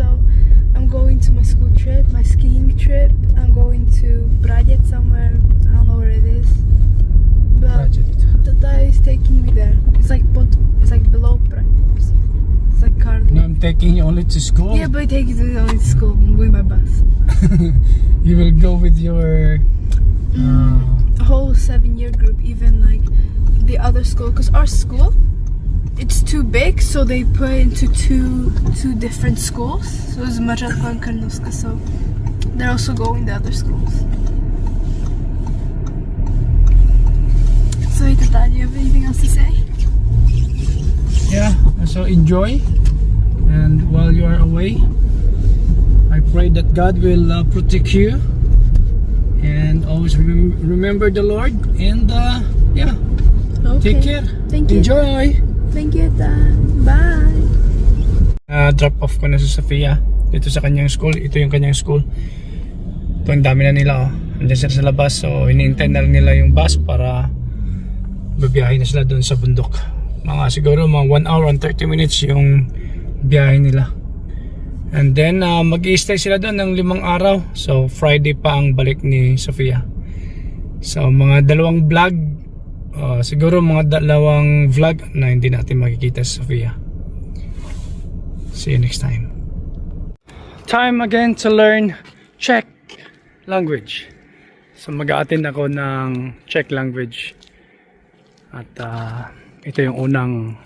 So I'm going to my school trip, my skiing trip. I'm going to Bradec somewhere. I don't know where it is. But Tata is taking me there. It's like below Prague. It's like car. No, I'm taking you only to school. Yeah, but I take you only to school. I'm going by bus. You will go with your A whole 7-year group, even like the other school, because our school, it's too big, so they put into two different schools. So it's Marzatko and Karnovska, so they're also going to other schools. So Tata, do you have anything else to say? yeah, so enjoy, and while you are away, I pray that God will protect you, and always remember the Lord, and yeah, Okay. take care. Thank you. Enjoy. Thank you, Tata. Bye. Drop off ko na si Sofia dito sa kanyang school. Ito yung kanyang school. Ito, ang dami na nila, oh. Andiyan sila sa labas, so hinihintay na lang nila yung bus para babiyahe na sila doon sa bundok. Siguro mga 1 hour and 30 minutes yung biyahe nila. And then mag-i-stay sila doon ng 5 araw. So Friday pa ang balik ni Sofia. So mga dalawang vlog, siguro mga dalawang vlog na hindi natin makikita si Sofia. See you next time. Time again to learn Czech language. So mag-a-attend ako ng Czech language. At ito yung unang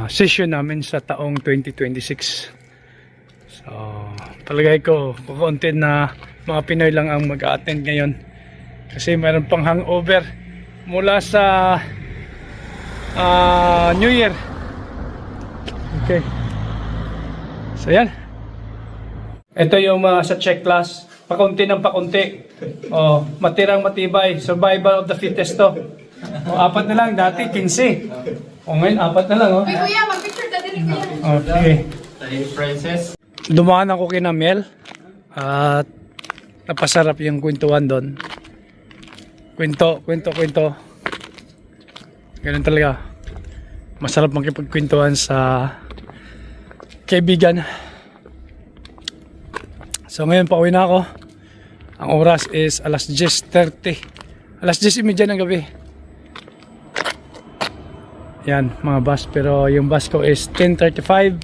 session namin sa taong 2026. So palagay ko kukunti na mga Pinoy lang ang mag-a-attend ngayon, kasi mayroon pang hangover mula sa New Year. Okay, so yan, ito yung sa Czech class, pakunti ng pakunti. Matirang matibay, survival of the fittest to. 4 na lang, dati 15. Ngayon 4 na lang. Kuya, mag-picture ka din kuya. Okay. Princess. Dumaan ako kina Mel at napasarap yung kwentuhan doon. Kwento. Ganun talaga. Masarap makipagkwentuhan sa kaibigan. So ngayon pauwi na ako. Ang oras is alas 10:30. Alas 10:30 ng gabi. Yan, mga bus. Pero yung bus ko is 10:35.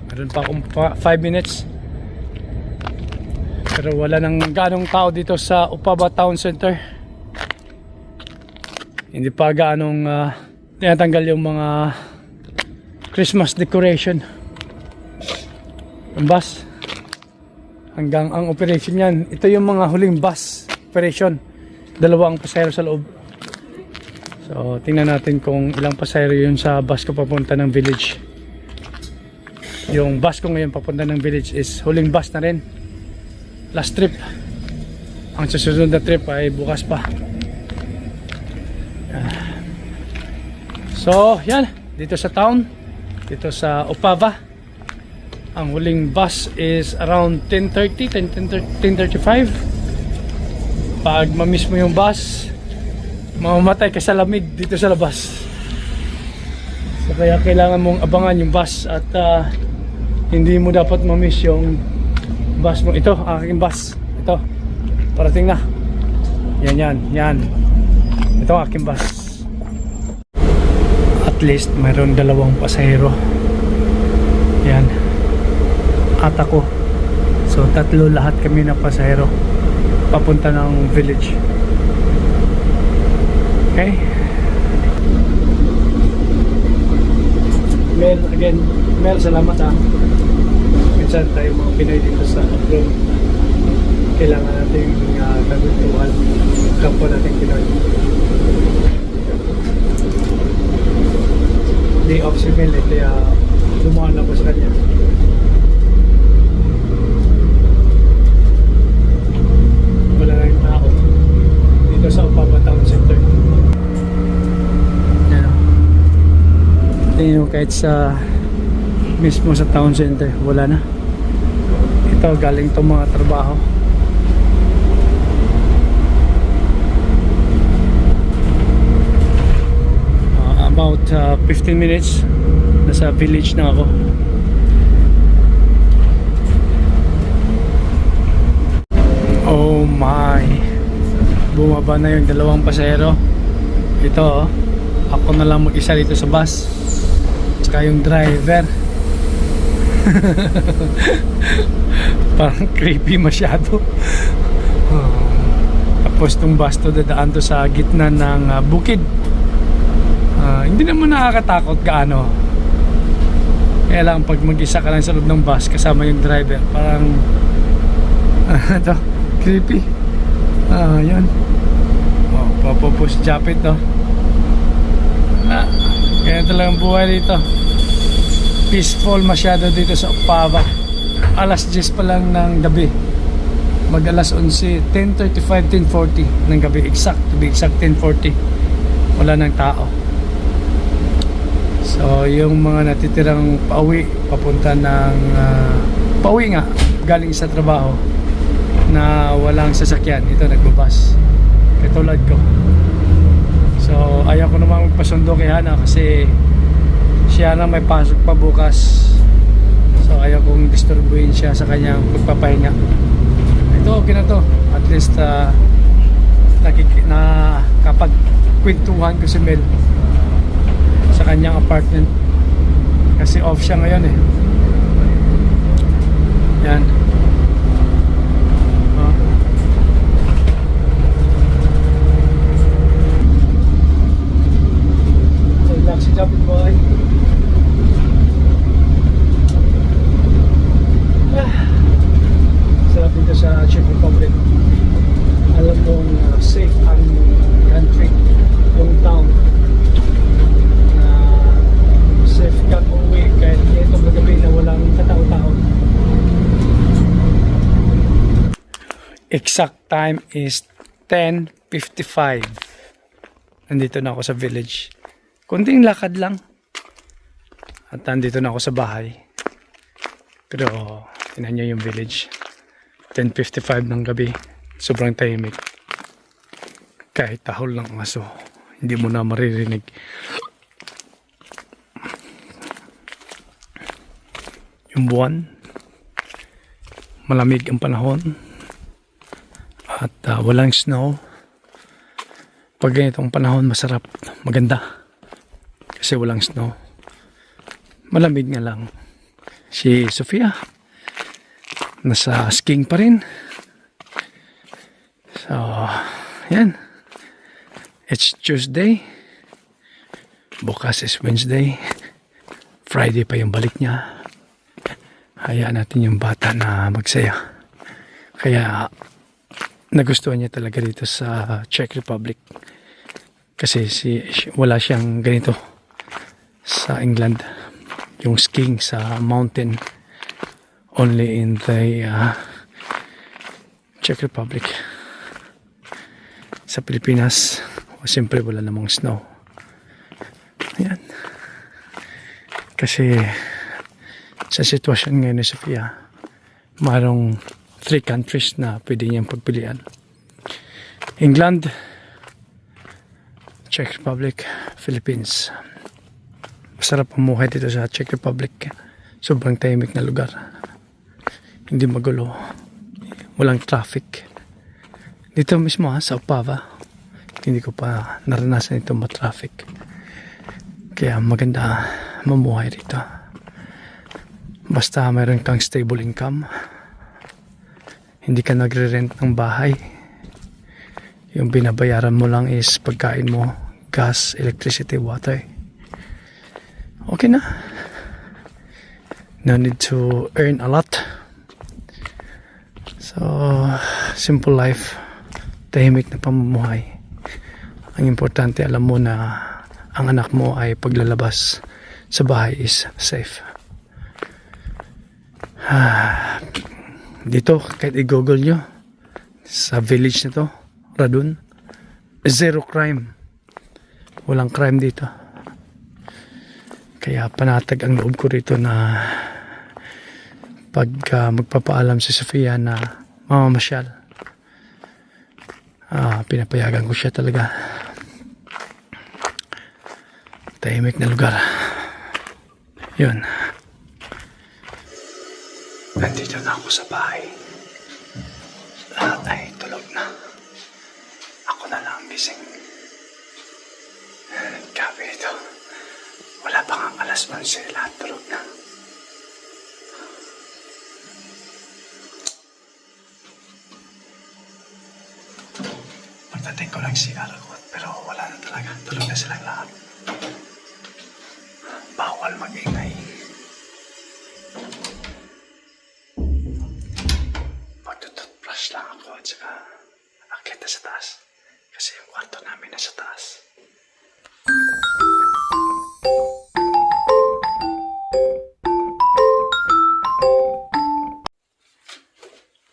Meron pa akong 5 minutes. Pero wala nang ganong tao dito sa Opava Town Center. Hindi pa ganong tinatanggal yung mga Christmas decoration. Yung bus, hanggang ang operation yan. Ito yung mga huling bus operation. 2 ang pasahero sa loob. So tingnan natin kung ilang pasahero yun sa bus ko papunta ng village. Yung bus ko ngayon papunta ng village is huling bus na rin. Last trip. Ang susunod na trip ay bukas pa. So yan, dito sa town, dito sa Opava, ang huling bus is around 10:30, 10:35. Pag mamiss mo yung bus, mamamatay ka sa lamig dito sa labas. So kaya kailangan mong abangan yung bus, at hindi mo dapat mamiss yung bus mo. Ito, aking bus. Ito, parating na. Yan. Ito ang aking bus. At least mayroon 2 pasahero. Yan. At ako. So 3 lahat kami na pasahero papunta ng village. Okay. Mel, salamat ha. Minsan tayo mga Pinoy dito sa abroad, kailangan natin kaguntuhan kapwa natin Pinoy. Day off si Mel, kaya dumaan ako sa kanya. Wala na yung tao dito sa Opava Town Center. Tingin mo, kahit sa mismo sa town center wala na. Ito galing itong mga trabaho. About 15 minutes nasa village na ako. Oh my. Bumaba na yung dalawang pasahero. Ito oh. Ako na lang mag-isa dito sa bus. Tsaka yung driver. Parang creepy masyado. Tapos itong bus to dadaan to sa gitna ng bukid. Hindi naman nakakatakot gaano. Kaya lang pag mag-isa ka lang sa loob ng bus kasama yung driver, parang ito, creepy. Yan. Papapos japit to. Kaya talagang buhay dito. Peaceful masyado dito sa Opava. Alas 10 pa lang ng gabi. Mag alas 11, 10:35, 10:40 ng gabi. Exact, to be exact 10:40. Wala nang tao. So yung mga natitirang pauwi, papunta ng pauwi nga, galing sa trabaho na walang sasakyan, ito nagbabas. Katulad ko. So ayaw ko naman magpasundo kay Hana kasi siya na may pasok pa bukas. So ayaw kong disturbuhin siya sa kanyang pagpapahinga. Ito okay na to. At least kapag kwentuhan ko si Mel sa kanyang apartment kasi off siya ngayon eh. Yan. Relax si Japit boy. Sarap dito sa Czech Republic. Alam mong safe ang country, yung town. Safe ka uwi kahit itong magabi na walang katao-tao. Exact time is 10:55. Nandito na ako sa village. Kunting lakad lang. At nandito na ako sa bahay. Pero tingnan nyo yung village. 10:55 ng gabi. Sobrang tahimik. Kahit tahol ng aso, hindi mo na maririnig. Yung buwan, malamig ang panahon at walang snow. Pag ganitong panahon masarap, maganda kasi walang snow, malamig nga lang. Si Sofia nasa skiing pa rin. So yan, it's Tuesday, bukas is Wednesday, Friday pa yung balik niya. Hayaan natin yung bata na magsaya. Kaya nagustuhan niya talaga dito sa Czech Republic. Kasi wala siyang ganito sa England. Yung skiing sa mountain. Only in the Czech Republic. Sa Pilipinas, siyempre wala namang snow. Ayan. Kasi sa sitwasyon ngayon ni Sofia, mayroong 3 countries na pwede niyang pagpilian. England, Czech Republic, Philippines. Masarap ang buhay dito sa Czech Republic. Sobrang tahimik na lugar. Hindi magulo. Walang traffic. Dito mismo sa Opava, hindi ko pa naranasan ito ma-traffic. Kaya maganda mamuhay dito. Basta mayroon kang stable income, hindi ka nagre-rent ng bahay, yung binabayaran mo lang is pagkain mo, gas, electricity, water, okay na. No need to earn a lot. So simple life, tahimik na pamumuhay. Ang importante, alam mo na ang anak mo ay paglalabas sa bahay is safe. Dito, kahit i-google nyo sa village na to, Radun, zero crime. Walang crime dito. Kaya panatag ang loob ko rito na pag magpapaalam si Sofia na mamamasyal, pinapayagan ko siya talaga. Tahimik na lugar. Yun. Nandito na ako sa bahay. Lahat ay tulog. gising. Gabi ito. Wala pa nga alas 11, lahat tulog na. Pagdating ko lang si Aragot, pero wala na talaga. Tulog na silang lahat. Bawal mag-ingay. Magtututbrush lang ako at saka akit na sa taas. Kasi yung kwarto namin nasa taas.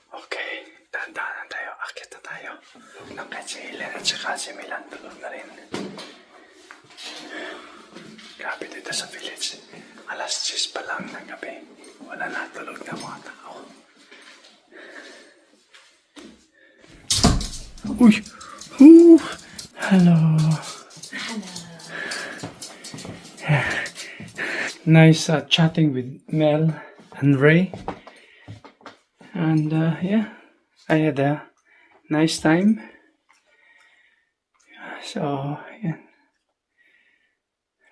Okay, dahan-dahan tayo. Akit na tayo. Tulog na kahit si Helen at saka si Milan. Tulog na rin. Grabe dito sa village. Alas 10 pa lang ng gabi. Wala na tulog na mga tao. Uy! Ooh. Hello. Nice chatting with Mel and Ray. And yeah, I had a nice time. So, yeah.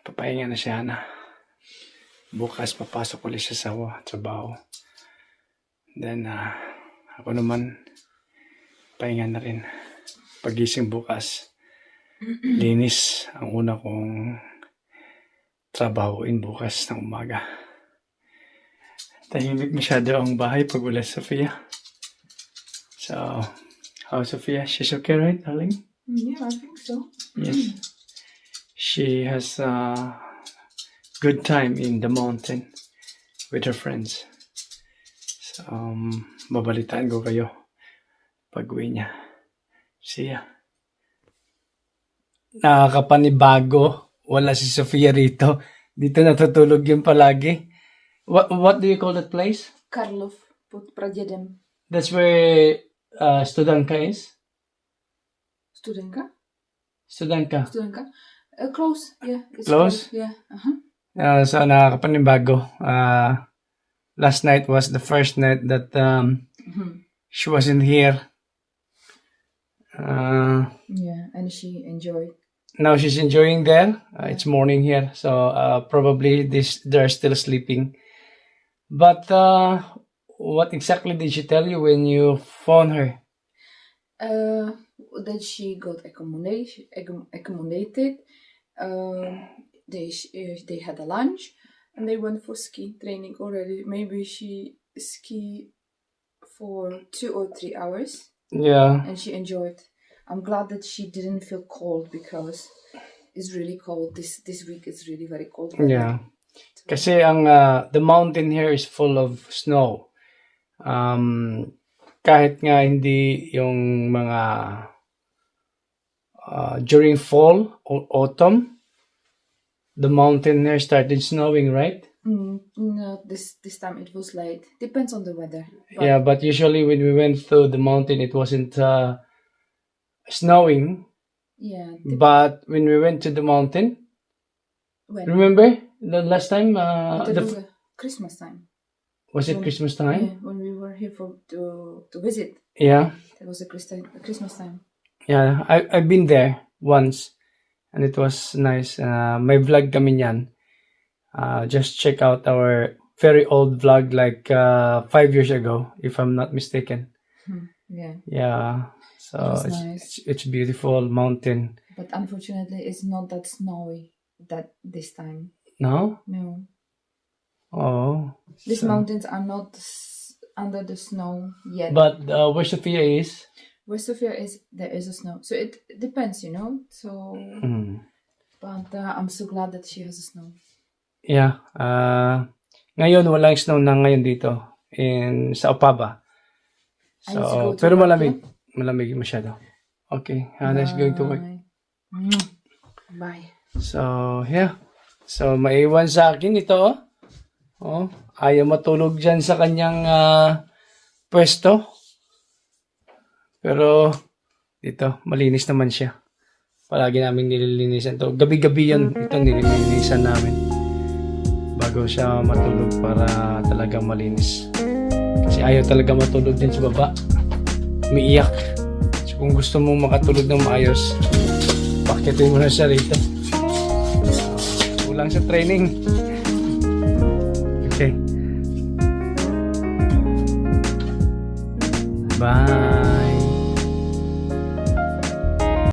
Papahinga na siya na. Bukas papasok ulit siya sa trabaho. Then, ako naman, pahinga na rin. Pagising bukas, linis ang una kong trabahoin bukas ng umaga. Tahimik masyado ang bahay pag wala Sophia. So, how's Sophia? She's okay, right, darling? Yeah, I think so. Yes. She has a good time in the mountain with her friends. So, babalitaan ko kayo pag-uwi niya. See ya. Nakakapanibago. Wala si Sophia rito. Dito natutulog yun palagi. What do you call that place? Karlov, pod pradedem. That's where Studenka is? Studenka? Studenka. Studenka? Close, yeah. It's Close? Yeah, uh-huh. So nakakapanibago. Last night was the first night that she wasn't here. Yeah, and she enjoyed. Now she's enjoying there. It's morning here, so probably they're still sleeping. But what exactly did she tell you when you phoned her? That she got accommodated. They had a lunch, and they went for ski training already. Maybe she ski for 2 or 3 hours. Yeah. And she enjoyed. I'm glad that she didn't feel cold because it's really cold. This week is really very cold. Yeah. Kasi ang the mountain here is full of snow. Kahit nga hindi yung mga during fall or autumn, the mountain here started snowing, right? No, this time it was late. Depends on the weather. Yeah, but usually when we went through the mountain, it wasn't snowing. Yeah. But when we went to the mountain, When? remember the last time? It was Christmas time. Was it Christmas Yeah, time? when we were here to visit. Yeah, It was a Christmas time. yeah. I've been there once, and it was nice. May vlog kami niyan. Just check out our very old vlog, like 5 years ago, if I'm not mistaken. Yeah. Yeah. So It was nice. it's beautiful mountain. But unfortunately, it's not that snowy this time. No? No. Oh. These So- mountains are not under the snow yet. But where Sophia is, Where Sofia is, there is a snow. So it depends, you know. So, but I'm so glad that she has a snow. yeah. Ngayon walang snow na ngayon dito sa Opava. I need to go So, to pero work, malamig. Malamig masyado. Okay. Hannah's going to work. Bye. So, yeah. So, maiwan sa akin ito, oh. Oh, ayaw matulog dyan sa kanyang pwesto. Pero, dito, malinis naman siya. Palagi namin nililinisan to. Gabi-gabi yan, ito nililinisan namin. Bago siya matulog para talagang malinis. Kasi ayaw talaga matulog din sa baba. Umiiyak. So, kung gusto mong makatulog ng maayos, pakitin mo na siya rito. Kulang sa training. Okay. Bye.